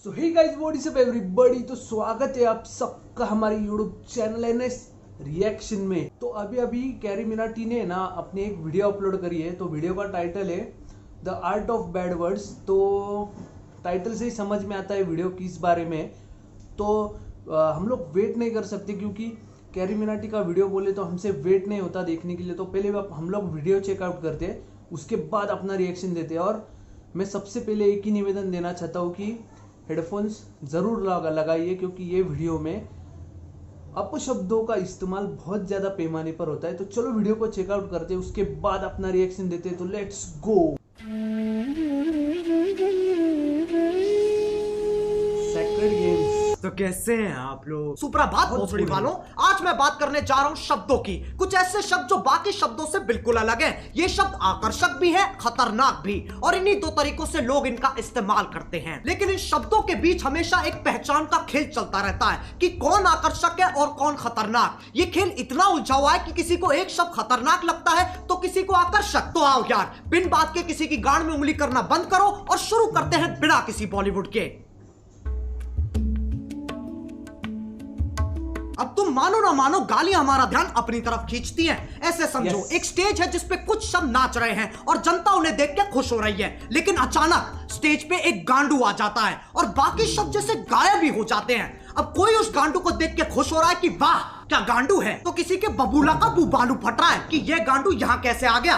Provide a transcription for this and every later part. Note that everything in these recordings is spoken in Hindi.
So hey guys, what is up everybody. तो स्वागत है आप सबका हमारे यूट्यूब चैनल एनएस रिएक्शन में। तो अभी कैरी मिनाटी ने ना अपनी एक वीडियो अपलोड करी है। तो वीडियो का टाइटल है the art of bad words. तो टाइटल से ही समझ में आता है वीडियो किस बारे में। तो हम लोग वेट नहीं कर सकते क्योंकि कैरी मिनाटी का वीडियो बोले तो हमसे वेट नहीं होता देखने के लिए। तो पहले हम लोग वीडियो चेकआउट करते हैं, उसके बाद अपना रिएक्शन देते हैं। और मैं सबसे पहले एक ही निवेदन देना चाहता हूँ कि हेडफोन्स ज़रूर लगाइए क्योंकि ये वीडियो में अपशब्दों का इस्तेमाल बहुत ज़्यादा पैमाने पर होता है। तो चलो वीडियो को चेकआउट करते हैं, उसके बाद अपना रिएक्शन देते हैं। तो लेट्स गो। Sacred games. तो कैसे हैं आप लोग? सुप्रभात भोसड़ी वालों। आज मैं बात करने जा रहा हूं शब्दों की। कुछ ऐसे शब्द जो बाकी शब्दों से बिल्कुल अलग हैं। ये शब्द आकर्षक भी है, खतरनाक भी, और इन्हीं दो तरीकों से लोग इनका इस्तेमाल करते हैं। लेकिन इन शब्दों के बीच हमेशा एक पहचान का खेल चलता रहता है कि कौन आकर्षक है और कौन खतरनाक। ये खेल इतना उलझा हुआ है कि किसी को एक शब्द खतरनाक लगता है तो किसी को आकर्षक। तो आओ यार, बिन बात के किसी की गांड में उंगली करना बंद करो और शुरू करते हैं बिना किसी बॉलीवुड के। अब तुम मानो ना मानो, गालियां हमारा ध्यान अपनी तरफ खींचती हैं। ऐसे समझो एक स्टेज है जिसपे कुछ शब्द नाच रहे हैं और जनता उन्हें देख के खुश हो रही है। लेकिन अचानक स्टेज पे एक गांडू आ जाता है और बाकी शब्द जैसे गायब ही हो जाते हैं। अब कोई उस गांडू को देख के खुश हो रहा है कि वाह क्या गांडू है, तो किसी के बबूला का बुबालू फट रहा है कि यह गांडू यहां कैसे आ गया।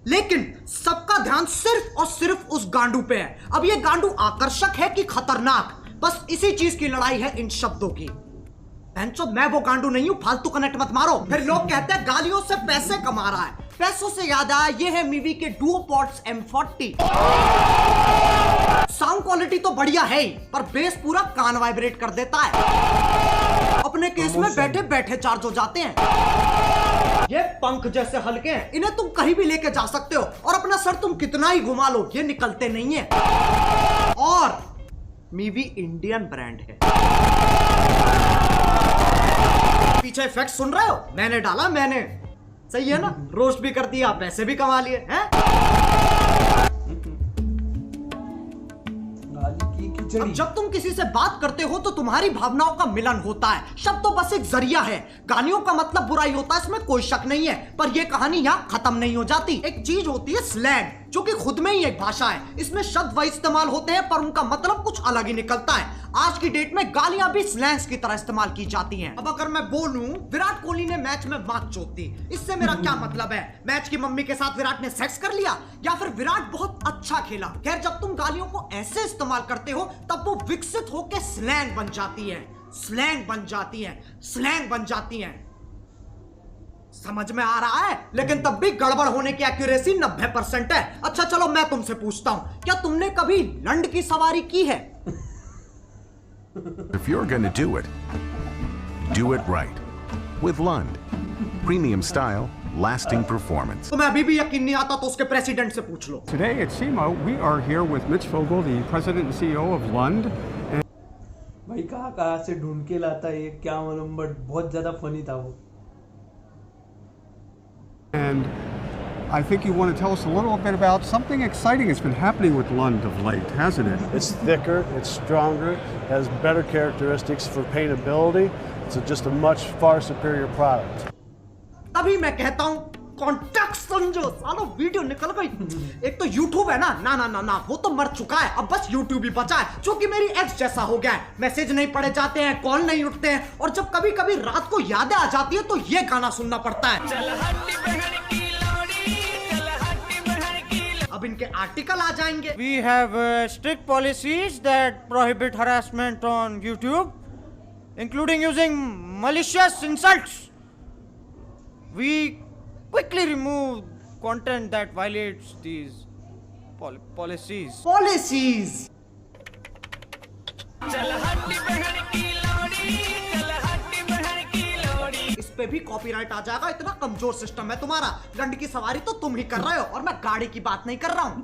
लेकिन सबका ध्यान सिर्फ और सिर्फ उस गांडू पे है। अब यह गांडू आकर्षक है कि खतरनाक, बस इसी चीज की लड़ाई है इन शब्दों की। मैं वो गांडू नहीं हूं, फालतू कनेक्ट मत मारो। फिर लोग कहते हैं गालियों से पैसे कमा रहा है। पैसों से याद आया, ये है मीवी के डुओपॉड्स M40। साउंड क्वालिटी तो बढ़िया है ही, पर बेस पूरा कान वाइब्रेट कर देता है। अपने केस में बैठे बैठे चार्ज हो जाते हैं। ये पंख जैसे हल्के हैं, इन्हें तुम कहीं भी लेके जा सकते हो और अपना सर तुम कितना ही घुमा लो ये निकलते नहीं है। और मीवी इंडियन ब्रांड है। पीछे इफेक्ट सुन रहे हो? मैंने डाला, मैंने। सही है ना? रोस्ट भी कर दिया, पैसे भी कमा लिए हैं। अब जब तुम किसी से बात करते हो तो तुम्हारी भावनाओं का मिलन होता है। शब्द तो बस एक जरिया है। गालियों का मतलब बुराई होता है, इसमें कोई शक नहीं है। पर यह कहानी यहाँ खत्म नहीं हो जाती। एक चीज होती है स्लैंग, जो कि खुद में ही एक भाषा है। इसमें शब्द वही इस्तेमाल होते हैं पर उनका मतलब कुछ अलग ही निकलता है। आज की डेट में गालियां भी स्लैंग्स की तरह इस्तेमाल की जाती हैं। अब अगर मैं बोलूं विराट कोहली ने मैच में मात चोद दी, इससे मेरा क्या मतलब है? मैच की मम्मी के साथ विराट ने सेक्स कर लिया या फिर विराट बहुत अच्छा खेला? खैर, जब तुम गालियों को ऐसे इस्तेमाल करते हो तब वो विकसित होकर स्लैंग बन जाती है। स्लैंग बन जाती है, स्लैंग बन जाती है। समझ में आ रहा है? लेकिन तब भी गड़बड़ होने की एक्यूरेसी 90% है। अच्छा चलो मैं तुमसे पूछता हूं, क्या तुमने कभी लंड की सवारी की है? If you're gonna do it right. With Lund. Premium style, lasting performance. तुम्हें अभी भी यकीन नहीं आता तो उसके प्रेसिडेंट से पूछ लो। Today at SEMA, we are here with Mitch Vogel, the president and CEO of Lund. भाई कहाँ से ढूंढ के लाता है ये क्या मालूम, बट बहुत ज्यादा फनी था वो। And I think you want to tell us a little bit about something exciting that's been happening with Lund of late, hasn't it? It's thicker, it's stronger, has better characteristics for paintability. It's just a much far superior product. तभी मैं कहता हूँ कॉन्टेक्स्ट समझो। सालो वीडियो निकल गई। एक तो YouTube है ना, ना वो तो मर चुका है। अब बस YouTube ही बचा है, जो कि मेरी एक्स जैसा हो गया है। मैसेज नहीं पढ़े जाते हैं, कॉल नहीं उठते हैं, और जब कभी कभी रात को यादें आ जाती है तो ये गाना सुनना पड़ता है। अब इनके आर्टिकल आ जाएंगे। We have strict policies that prohibit harassment on YouTube, including using malicious insults. We quickly remove content that violates these policies. Policies. इस पे भी कॉपीराइट आ जाएगा, इतना कमजोर सिस्टम है तुम्हारा। लंड की सवारी तो तुम ही कर रहे हो और मैं गाड़ी की बात नहीं कर रहा हूं।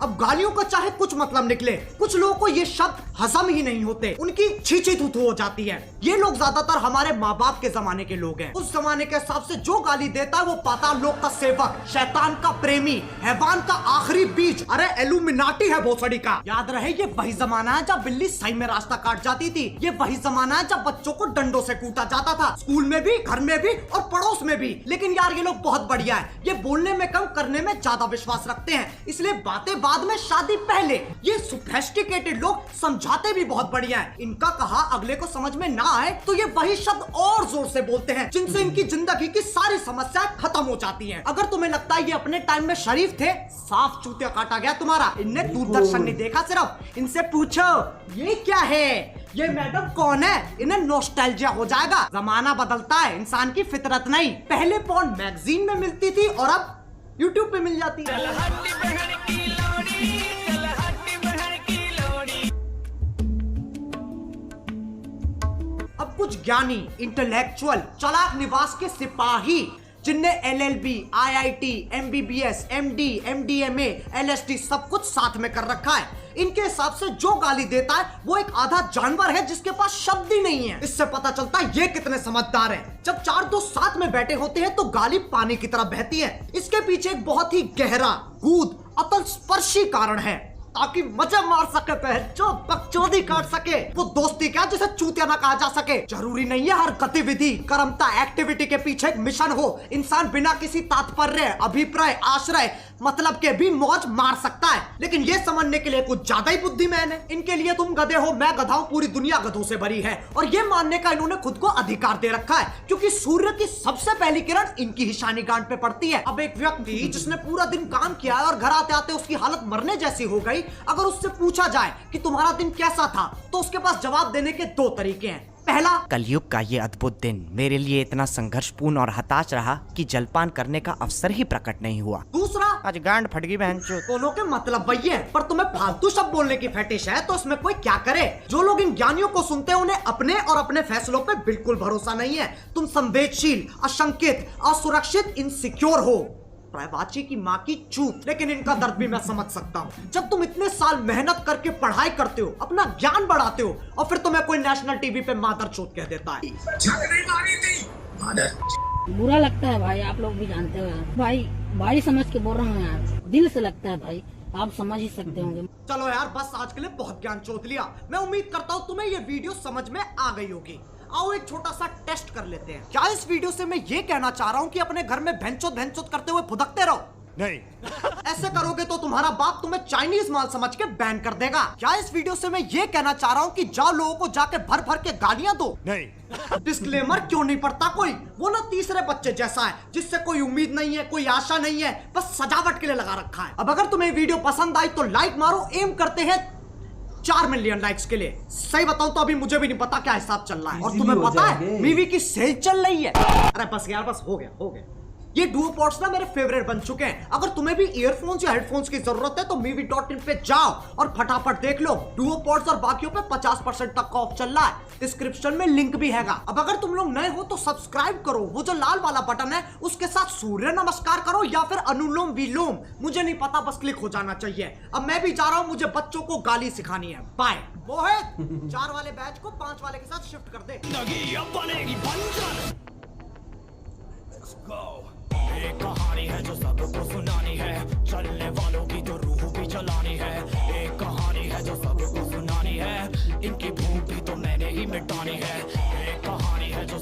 अब गालियों का चाहे कुछ मतलब निकले, कुछ लोगों को ये शब्द हजम ही नहीं होते, उनकी छींची थूथू हो जाती है। ये लोग ज्यादातर हमारे माँ बाप के जमाने के लोग हैं। उस जमाने के हिसाब से जो गाली देता है वो पाताल लोक का सेवक, शैतान का प्रेमी, हैवान का आखिरी बीज, अरे एलुमिनाटी है भोसड़ी का। याद रहे ये वही जमाना है जब बिल्ली सही में रास्ता काट जाती थी। ये वही जमाना है जब बच्चों को डंडों से कूटा जाता था, स्कूल में भी, घर में भी और पड़ोस में भी। लेकिन यार ये लोग बहुत बढ़िया है, ये बोलने में कम करने में ज्यादा विश्वास रखते हैं, इसलिए बातें बाद में शादी पहले। ये सोफिस्टिकेटेड लोग समझाते भी बहुत बढ़िया है। इनका कहा अगले को समझ में ना आए तो ये वही शब्द और जोर से बोलते हैं जिनसे इनकी जिंदगी की सारी समस्याएं खत्म हो जाती हैं। अगर तुम्हें लगता है ये अपने टाइम में शरीफ थे, साफ चूतिया काटा गया तुम्हारा। इनने दूरदर्शन नहीं देखा सिर्फ, इनसे पूछो ये क्या है, ये मैडम कौन है, इन्हें नॉस्टैल्जिया हो जाएगा। जमाना बदलता है, इंसान की फितरत नहीं। पहले पॉर्न मैगजीन में मिलती थी और अब यूट्यूब पे मिल जाती है। अब कुछ ज्ञानी, इंटेलेक्चुअल, चालाक निवास के सिपाही जिनने LLB, IIT, MBBS, MD, MDMA, LSD सब कुछ साथ में कर रखा है, इनके हिसाब से जो गाली देता है वो एक आधा जानवर है जिसके पास शब्द ही नहीं है। इससे पता चलता है ये कितने समझदार हैं। जब चार दोस्त साथ में बैठे होते हैं तो गाली पानी की तरह बहती है। इसके पीछे एक बहुत ही गहरा, गूढ़, अतल स्पर्शी कारण है, ताकि मजे मार सके, जो बकचोदी काट सके। वो दोस्ती क्या जिसे चूतिया ना कहा जा सके। जरूरी नहीं है हर गतिविधि, कर्मता, एक्टिविटी के पीछे एक मिशन हो। इंसान बिना किसी तात्पर्य, अभिप्राय, आश्रय, मतलब के भी मौज मार सकता है। लेकिन ये समझने के लिए कुछ ज्यादा ही बुद्धिमान है। इनके लिए तुम गधे हो, मैं गधा हूं, पूरी दुनिया गधों से भरी है। और ये मानने का इन्होंने खुद को अधिकार दे रखा है क्योंकि सूर्य की सबसे पहली किरण इनकी ही शानी गांठ पे पड़ती है। अब एक व्यक्ति जिसने पूरा दिन काम किया है और घर आते आते उसकी हालत मरने जैसी हो गई, अगर उससे पूछा जाए कि तुम्हारा दिन कैसा था तो उसके पास जवाब देने के दो तरीके हैं। पहला, कलयुग का ये अद्भुत दिन मेरे लिए इतना संघर्षपूर्ण और हताश रहा कि जलपान करने का अवसर ही प्रकट नहीं हुआ। दूसरा, आज गांड फट गई बहनचोद। दोनों के मतलब वही है, पर तुम्हें फालतू शब्द बोलने की फेटिश है तो इसमें कोई क्या करे। जो लोग इन ज्ञानियों को सुनते हैं उन्हें अपने और अपने फैसलों पे बिल्कुल भरोसा नहीं है। तुम संवेदनशील, असंकित, असुरक्षित, इनसिक्योर हो। प्रायवाची की माँ की चूत। लेकिन इनका दर्द भी मैं समझ सकता हूँ। जब तुम इतने साल मेहनत करके पढ़ाई करते हो, अपना ज्ञान बढ़ाते हो और फिर तुम्हें कोई नेशनल टीवी पे मादर चोत कह देता है। बुरा लगता है भाई, आप लोग भी जानते हो यार। भाई समझ के बोल रहा हूँ यार, दिल से लगता है भाई, आप समझ ही सकते होंगे। चलो यार बस आज के लिए बहुत ज्ञान चोत लिया। मैं उम्मीद करता हूँ तुम्हें ये वीडियो समझ में आ गई होगी। आओ एक छोटा सा टेस्ट कर लेते हैं। क्या इस वीडियो से मैं ये कहना चाह रहा हूँ कि अपने घर में भैंचोद करते हुए फुदकते रहो? नहीं। ऐसे करोगे तो तुम्हारा बाप तुम्हें चाइनीज माल समझ के बैन कर देगा। क्या इस वीडियो से मैं ये कहना चाह रहा हूँ कि जाओ लोगों को जाके भर भर के गालियां दो? नहीं। डिस्क्लेमर क्यों नहीं पढ़ता कोई? वो ना तीसरे बच्चे जैसा है जिससे कोई उम्मीद नहीं है, कोई आशा नहीं है, बस सजावट के लिए लगा रखा है। अब अगर तुम्हें वीडियो पसंद आई तो लाइक मारो। एम करते हैं 4 मिलियन लाइक्स के लिए। सही बताऊं तो अभी मुझे भी नहीं पता क्या हिसाब चल रहा है। और तुम्हें पता है मीवी की सेल चल रही है। अरे बस यार, बस हो गया। ये डुओ पॉड्स ना मेरे फेवरेट बन चुके हैं। अगर तुम्हें भी ईयरफोन्स या हेडफोन्स की जरूरत है तो movie.in पे जाओ और फटाफट देख लो। डुओ पॉड्स और बाकियों पे 50% तक का ऑफ चल रहा है। डिस्क्रिप्शन में लिंक भी हैगा। अब अगर तुम लोग नए हो तो सब्सक्राइब करो, वो जो लाल वाला बटन है उसके साथ सूर्य नमस्कार करो या फिर अनुलोम विलोम, मुझे नहीं पता, बस क्लिक हो जाना चाहिए। अब मैं भी जा रहा हूँ, मुझे बच्चों को गाली सिखानी है। बाय। मोहित 4 वाले बैच को 5 वाले के साथ शिफ्ट कर दे। एक कहानी है जो सबको सुनानी है, चलने वालों की तो रूह भी जलानी है। एक कहानी है जो सबको सुनानी है, इनकी भूख भी तो मैंने ही मिटानी है। एक कहानी है जो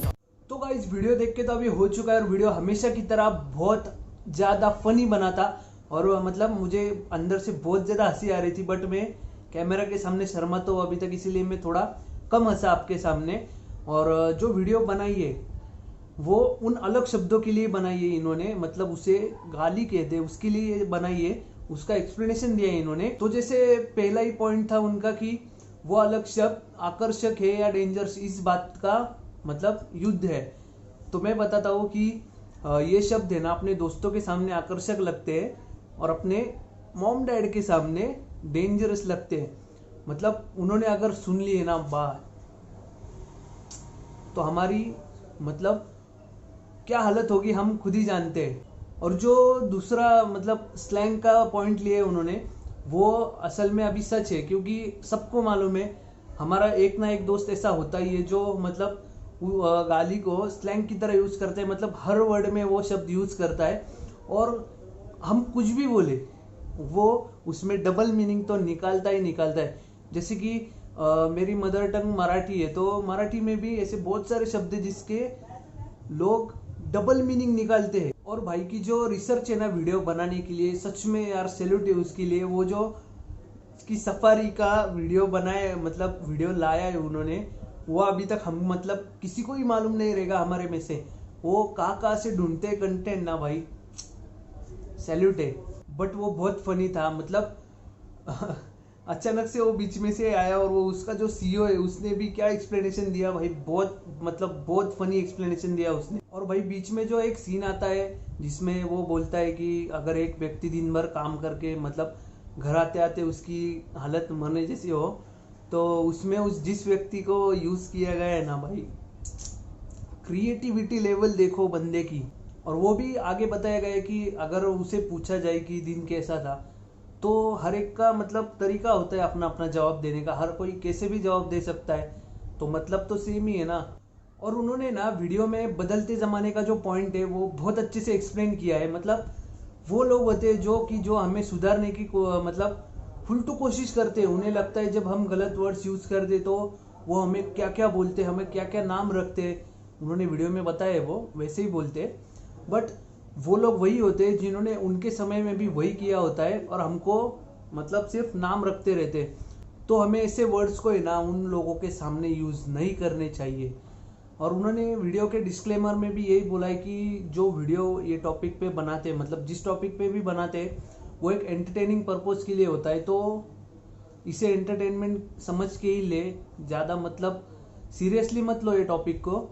तो गाइस वीडियो देख के तो अभी हो चुका है और वीडियो हमेशा की तरह बहुत ज़्यादा फनी बना था और मतलब मुझे अंदर से बहुत ज़्यादा हंसी आ रही थी, बट मैं कैमरा के सामने शर्माता हूँ अभी तक, इसीलिए मैं थोड़ा कम हंसा आपके सामने। और जो वीडियो बनाई है वो उन अलग शब्दों के लिए बनाई है इन्होंने, मतलब उसे गाली कहते हैं उसके लिए बनाई है, उसका एक्सप्लेनेशन दिया है इन्होंने। तो जैसे पहला ही पॉइंट था उनका कि वो अलग शब्द आकर्षक है या डेंजरस, इस बात का मतलब युद्ध है। तो मैं बताता हूँ कि ये शब्द है ना अपने दोस्तों के सामने आकर्षक लगते हैं और अपने मॉम डैड के सामने डेंजरस लगते हैं। मतलब उन्होंने अगर सुन लिए ना बात तो हमारी मतलब क्या हालत होगी हम खुद ही जानते हैं। और जो दूसरा मतलब स्लैंग का पॉइंट लिए उन्होंने वो असल में अभी सच है, क्योंकि सबको मालूम है हमारा एक ना एक दोस्त ऐसा होता ही है जो मतलब गाली को स्लैंग की तरह यूज करता है, मतलब हर वर्ड में वो शब्द यूज करता है और हम कुछ भी बोले वो उसमें डबल मीनिंग तो निकालता ही निकालता है। जैसे कि मेरी मदर टंग मराठी है, तो मराठी में भी ऐसे बहुत सारे शब्द है जिसके लोग डबल मीनिंग निकालते हैं। और भाई की जो रिसर्च है ना वीडियो बनाने के लिए, सच में यार सैल्यूट है उसके लिए। वो जो की सफारी का वीडियो बनाए, मतलब वीडियो लाया है उन्होंने, वो अभी तक हम मतलब किसी को ही मालूम नहीं रहेगा हमारे में से। वो कहाँ से ढूंढते कंटेंट ना भाई, सैल्यूट है। बट वो बहुत फनी था, मतलब अचानक से वो बीच में से आया और वो उसका जो सीईओ है उसने भी क्या एक्सप्लेनेशन दिया भाई, बहुत मतलब बहुत फनी एक्सप्लेनेशन दिया उसने। और भाई बीच में जो एक सीन आता है जिसमें वो बोलता है कि अगर एक व्यक्ति दिन भर काम करके मतलब घर आते आते उसकी हालत मरने जैसी हो, तो उसमें जिस व्यक्ति को यूज किया गया है ना भाई, क्रिएटिविटी लेवल देखो बंदे की। और वो भी आगे बताया गया है कि अगर उसे पूछा जाए कि दिन कैसा था, तो हर एक का मतलब तरीका होता है अपना अपना जवाब देने का, हर कोई कैसे भी जवाब दे सकता है, तो मतलब तो सेम ही है ना। और उन्होंने ना वीडियो में बदलते ज़माने का जो पॉइंट है वो बहुत अच्छे से एक्सप्लेन किया है। मतलब वो लोग होते हैं जो हमें सुधारने की मतलब फुलटू कोशिश करते हैं। उन्हें लगता है जब हम गलत वर्ड्स यूज़ कर दे तो वो हमें क्या क्या बोलते, हमें क्या क्या नाम रखते, उन्होंने वीडियो में बताया है वो वैसे ही बोलते। बट वो लोग वही होते हैं जिन्होंने उनके समय में भी वही किया होता है और हमको मतलब सिर्फ नाम रखते रहते। तो हमें ऐसे वर्ड्स को है ना उन लोगों के सामने यूज़ नहीं करने चाहिए। और उन्होंने वीडियो के डिस्क्लेमर में भी यही बोला है कि जो वीडियो ये टॉपिक पे बनाते हैं, मतलब जिस टॉपिक पे भी बनाते हैं, वो एक एंटरटेनिंग पर्पज़ के लिए होता है, तो इसे एंटरटेनमेंट समझ के ही ले, ज़्यादा मतलब सीरियसली मत लो ये टॉपिक को,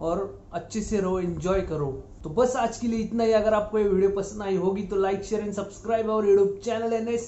और अच्छे से रहो, एंजॉय करो। तो बस आज के लिए इतना ही। अगर आपको ये वीडियो पसंद आई होगी तो लाइक शेयर एंड सब्सक्राइब और यूट्यूब चैनल NS